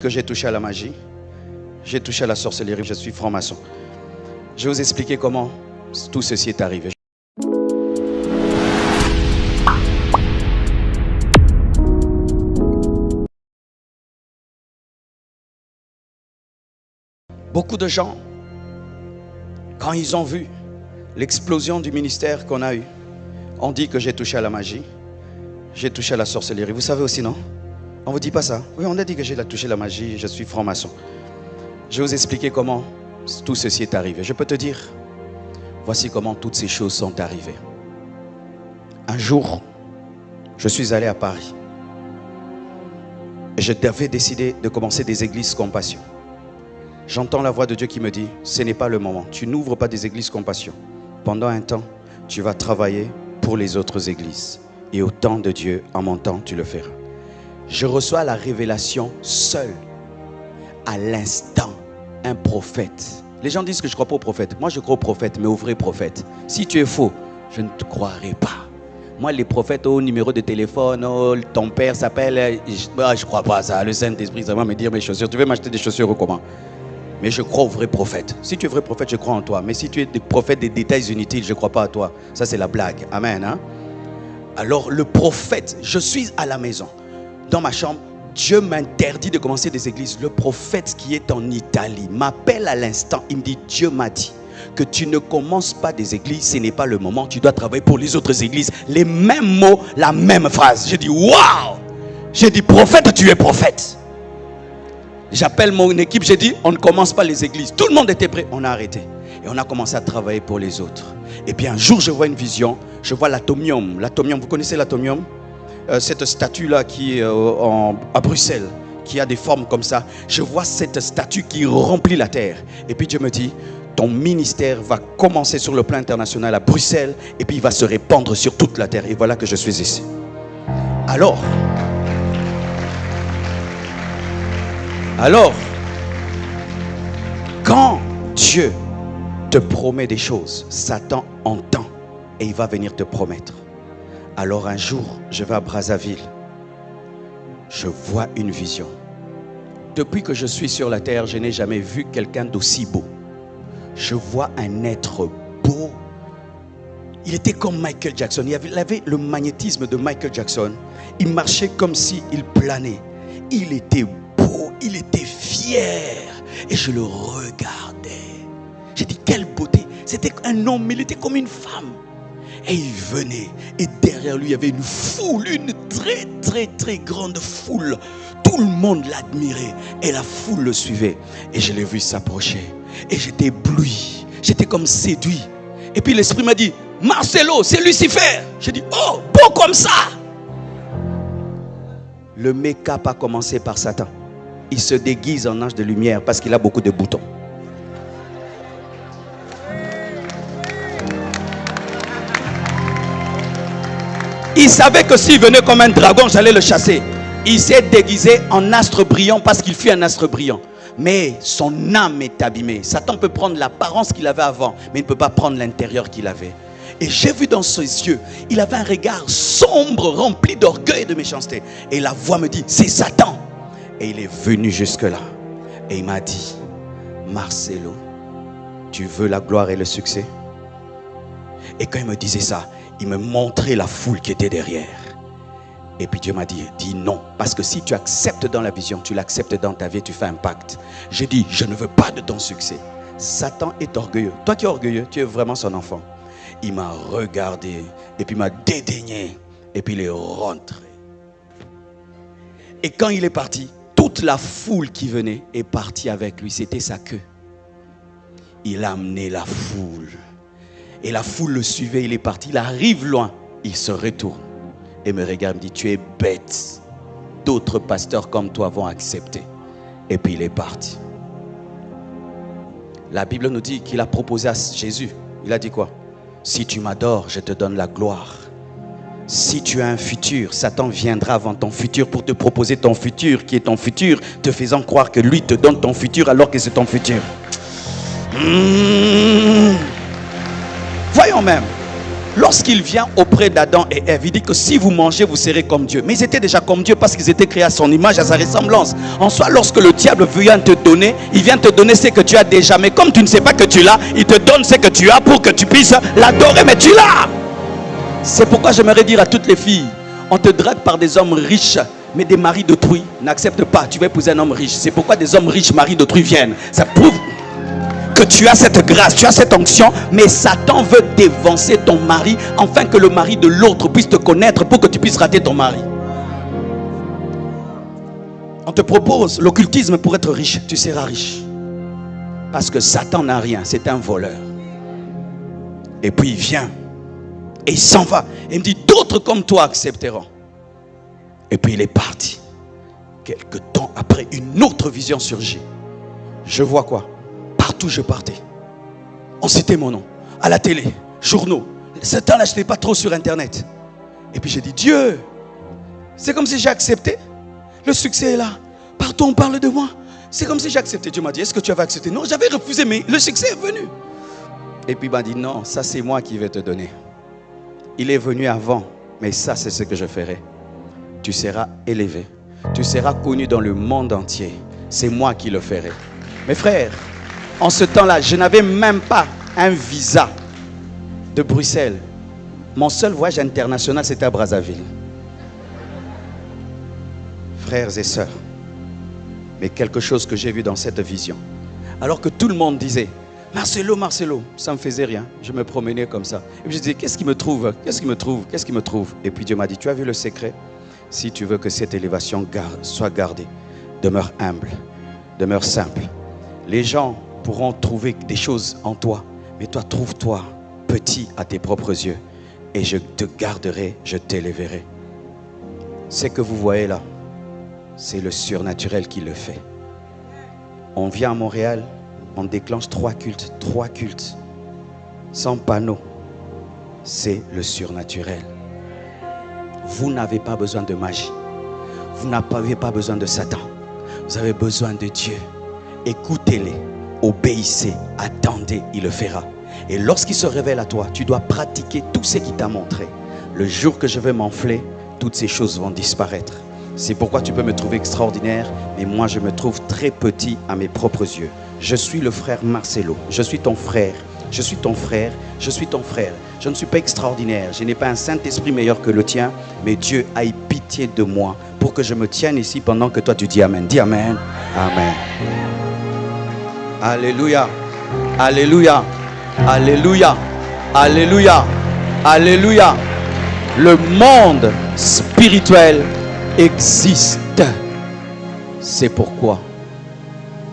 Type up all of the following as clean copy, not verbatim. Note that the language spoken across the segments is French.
Que j'ai touché à la magie, j'ai touché à la sorcellerie, je suis franc-maçon. Je vais vous expliquer comment tout ceci est arrivé. Beaucoup de gens, quand ils ont vu l'explosion du ministère qu'on a eu, ont dit que j'ai touché à la magie, j'ai touché à la sorcellerie. Vous savez aussi, non? On ne vous dit pas ça? Oui, on a dit que j'ai touché à la magie, je suis franc-maçon. Je vais vous expliquer comment tout ceci est arrivé. Je peux te dire, voici comment toutes ces choses sont arrivées. Un jour, je suis allé à Paris. Et je devais décider de commencer des églises compassion. J'entends la voix de Dieu qui me dit, ce n'est pas le moment. Tu n'ouvres pas des églises compassion. Pendant un temps, tu vas travailler pour les autres églises. Et au temps de Dieu, en mon temps, tu le feras. Je reçois la révélation seule, à l'instant, un prophète. Les gens disent que je ne crois pas au prophète. Moi, je crois au prophète, mais au vrai prophète. Si tu es faux, je ne te croirai pas. Moi, les prophètes au numéro de téléphone, oh, ton père s'appelle... Je ne crois pas à ça. Le Saint-Esprit, ça va me dire mes chaussures. Tu veux m'acheter des chaussures ou comment? Mais je crois au vrai prophète. Si tu es vrai prophète, je crois en toi. Mais si tu es des prophètes des détails inutiles, je ne crois pas à toi. Ça, c'est la blague. Amen. Hein? Alors, le prophète, je suis à la maison. Dans ma chambre, Dieu m'interdit de commencer des églises. Le prophète qui est en Italie m'appelle à l'instant. Il me dit, Dieu m'a dit que tu ne commences pas des églises, ce n'est pas le moment. Tu dois travailler pour les autres églises. Les mêmes mots, la même phrase. J'ai dit, waouh! J'ai dit, prophète, tu es prophète. J'appelle mon équipe, j'ai dit, on ne commence pas les églises. Tout le monde était prêt, on a arrêté. Et on a commencé à travailler pour les autres. Et puis un jour, je vois une vision. Je vois l'atomium. L'atomium, vous connaissez l'atomium? Cette statue-là qui est à Bruxelles, qui a des formes comme ça. Je vois cette statue qui remplit la terre. Et puis Dieu me dit, ton ministère va commencer sur le plan international à Bruxelles et puis il va se répandre sur toute la terre. Et voilà que je suis ici. Alors, quand Dieu te promet des choses, Satan entend et il va venir te promettre. Alors un jour, je vais à Brazzaville. Je vois une vision. Depuis que je suis sur la terre, je n'ai jamais vu quelqu'un d'aussi beau. Je vois un être beau. Il était comme Michael Jackson. Il avait le magnétisme de Michael Jackson. Il marchait comme s'il planait. Il était beau, il était fier. Et je le regardais. J'ai dit, quelle beauté. C'était un homme, mais il était comme une femme. Et il venait, et derrière lui, il y avait une foule, une très grande foule. Tout le monde l'admirait, et la foule le suivait. Et je l'ai vu s'approcher, et j'étais ébloui, j'étais comme séduit. Et puis l'esprit m'a dit, Marcelo, c'est Lucifer. J'ai dit, oh, beau comme ça. Le make-up a commencé par Satan. Il se déguise en ange de lumière parce qu'il a beaucoup de boutons. Il savait que s'il venait comme un dragon, j'allais le chasser. Il s'est déguisé en astre brillant parce qu'il fut un astre brillant. Mais son âme est abîmée. Satan peut prendre l'apparence qu'il avait avant, mais il ne peut pas prendre l'intérieur qu'il avait. Et j'ai vu dans ses yeux, il avait un regard sombre, rempli d'orgueil et de méchanceté. Et la voix me dit, c'est Satan. Et il est venu jusque-là. Et il m'a dit, Marcelo, tu veux la gloire et le succès? Et quand il me disait ça, il me montrait la foule qui était derrière. Et puis Dieu m'a dit, dis non. Parce que si tu acceptes dans la vision, tu l'acceptes dans ta vie, tu fais un pacte. J'ai dit, je ne veux pas de ton succès. Satan est orgueilleux. Toi qui es orgueilleux, tu es vraiment son enfant. Il m'a regardé et puis il m'a dédaigné. Et puis il est rentré. Et quand il est parti, toute la foule qui venait est partie avec lui. C'était sa queue. Il a amené la foule. Et la foule le suivait, il est parti, il arrive loin, il se retourne et me regarde, me dit, tu es bête. D'autres pasteurs comme toi vont accepter. Et puis il est parti. La Bible nous dit qu'il a proposé à Jésus, il a dit quoi? Si tu m'adores, je te donne la gloire. Si tu as un futur, Satan viendra avant ton futur pour te proposer ton futur, qui est ton futur, te faisant croire que lui te donne ton futur alors que c'est ton futur. Voyons même, Lorsqu'il vient auprès d'Adam et Ève, il dit que si vous mangez, vous serez comme Dieu. Mais ils étaient déjà comme Dieu parce qu'ils étaient créés à son image, à sa ressemblance. En soi, lorsque le diable vient te donner, il vient te donner ce que tu as déjà. Mais comme tu ne sais pas que tu l'as, il te donne ce que tu as pour que tu puisses l'adorer, mais tu l'as. C'est pourquoi j'aimerais dire à toutes les filles, on te drague par des hommes riches, mais des maris d'autrui n'acceptent pas. Tu vas épouser un homme riche. C'est pourquoi des hommes riches, maris d'autrui viennent. Ça prouve que tu as cette grâce, tu as cette onction, mais Satan veut dévancer ton mari afin que le mari de l'autre puisse te connaître pour que tu puisses rater ton mari. On te propose l'occultisme pour être riche, tu seras riche. Parce que Satan n'a rien, c'est un voleur. Et puis il vient et il s'en va. Et il me dit, d'autres comme toi accepteront. Et puis il est parti. Quelque temps après, une autre vision surgit. Je vois quoi? Partout je partais, on citait mon nom, à la télé, journaux. Ce temps-là, je n'étais pas trop sur Internet. Et puis j'ai dit, Dieu, c'est comme si j'ai accepté. Le succès est là. Partout on parle de moi. C'est comme si j'ai accepté. Dieu m'a dit, est-ce que tu avais accepté? Non, j'avais refusé, mais le succès est venu. Et puis il m'a dit, non, ça c'est moi qui vais te donner. Il est venu avant, mais ça c'est ce que je ferai. Tu seras élevé. Tu seras connu dans le monde entier. C'est moi qui le ferai. Mes frères, en ce temps-là, je n'avais même pas un visa de Bruxelles. Mon seul voyage international, c'était à Brazzaville. Frères et sœurs, mais quelque chose que j'ai vu dans cette vision. Alors que tout le monde disait, Marcelo, Marcelo, ça ne me faisait rien. Je me promenais comme ça. Et puis je disais, qu'est-ce qui me trouve? Qu'est-ce qui me trouve? Qu'est-ce qui me trouve? Et puis Dieu m'a dit, tu as vu le secret? Si tu veux que cette élévation soit gardée, demeure humble, demeure simple. Les gens pourront trouver des choses en toi, mais toi, trouve-toi petit à tes propres yeux et je te garderai, je t'élèverai. Ce que vous voyez là, c'est le surnaturel qui le fait. On vient à Montréal, on déclenche 3 cultes, sans panneau. C'est le surnaturel. Vous n'avez pas besoin de magie, vous n'avez pas besoin de Satan, vous avez besoin de Dieu. Écoutez-les, obéissez, attendez, il le fera. Et lorsqu'il se révèle à toi, tu dois pratiquer tout ce qu'il t'a montré. Le jour que je vais m'enfler, toutes ces choses vont disparaître. C'est pourquoi tu peux me trouver extraordinaire, mais moi je me trouve très petit à mes propres yeux. Je suis le frère Marcelo, je suis ton frère, je suis ton frère, je suis ton frère. Je ne suis pas extraordinaire, je n'ai pas un Saint-Esprit meilleur que le tien, mais Dieu a eu pitié de moi pour que je me tienne ici pendant que toi tu dis Amen. Dis Amen. Amen. Alléluia. Alléluia. Alléluia. Alléluia. Alléluia. Le monde spirituel existe. C'est pourquoi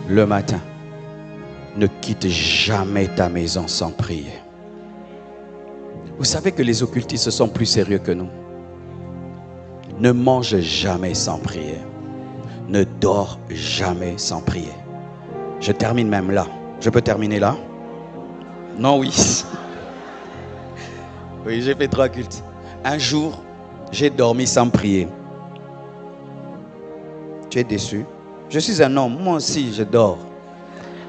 le matin, ne quitte jamais ta maison sans prier. Vous savez que les occultistes sont plus sérieux que nous. Ne mange jamais sans prier. Ne dors jamais sans prier. Je termine même là. Je peux terminer là? Non, oui. Oui, j'ai fait 3 cultes. Un jour, j'ai dormi sans prier. Tu es déçu? Je suis un homme, moi aussi je dors.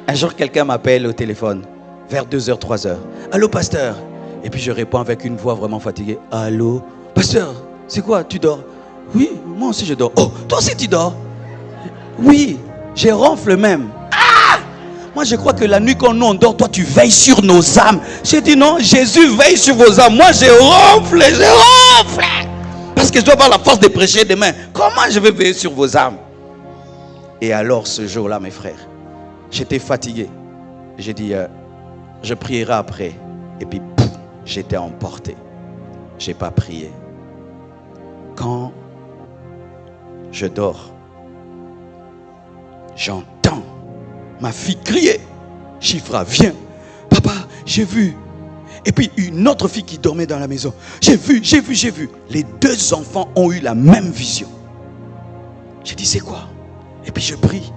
Un jour, quelqu'un m'appelle au téléphone, vers 2h, 3h. Allô, pasteur? Et puis je réponds avec une voix vraiment fatiguée. Allô, pasteur, c'est quoi, tu dors? Oui, moi aussi je dors. Oh, toi aussi tu dors? Oui, je ronfle même. Ah! Moi je crois que la nuit quand nous on dort, toi tu veilles sur nos âmes. J'ai dit non, Jésus veille sur vos âmes. Moi je ronfle, parce que je dois avoir la force de prêcher demain. Comment je vais veiller sur vos âmes? Et alors ce jour-là, mes frères, j'étais fatigué. J'ai dit, je prierai après. Et puis, pouf, j'étais emporté. Je n'ai pas prié. Quand je dors, j'entends ma fille crier. Chifra, viens. Papa, j'ai vu. Et puis, une autre fille qui dormait dans la maison. J'ai vu. Les 2 enfants ont eu la même vision. J'ai dit, c'est quoi? Et puis, je prie.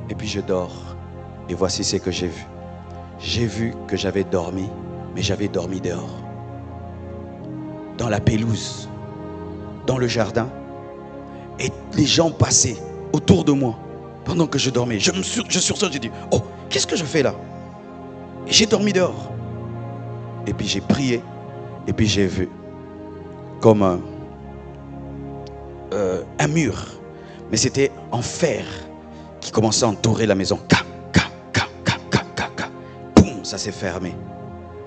Et puis, je dors. Et voici ce que j'ai vu. J'ai vu que j'avais dormi, mais j'avais dormi dehors. Dans la pelouse, dans le jardin. Et les gens passaient autour de moi pendant que je dormais. Je sursaute, j'ai dit, oh, qu'est-ce que je fais là? Et j'ai dormi dehors. Et puis j'ai prié. Et puis j'ai vu comme un mur, mais c'était en fer qui commençait à entourer la maison. Boum, ça s'est fermé.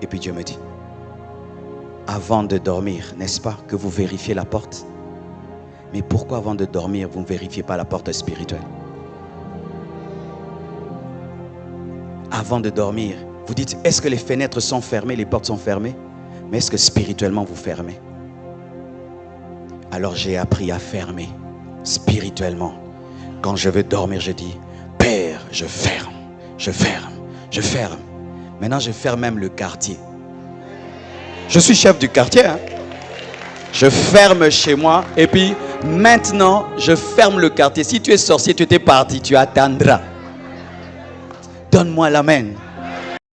Et puis Dieu me dit, avant de dormir, n'est-ce pas que vous vérifiez la porte? Mais pourquoi avant de dormir, vous ne vérifiez pas la porte spirituelle? Avant de dormir, vous dites, est-ce que les fenêtres sont fermées, les portes sont fermées? Mais est-ce que spirituellement vous fermez? Alors j'ai appris à fermer spirituellement. Quand je veux dormir, je dis, Père, je ferme, je ferme, je ferme. Maintenant, je ferme même le quartier. Je suis chef du quartier. Hein? Je ferme chez moi et puis maintenant, je ferme le quartier. Si tu es sorcier, tu étais parti, tu attendras. Donne-moi l'amen.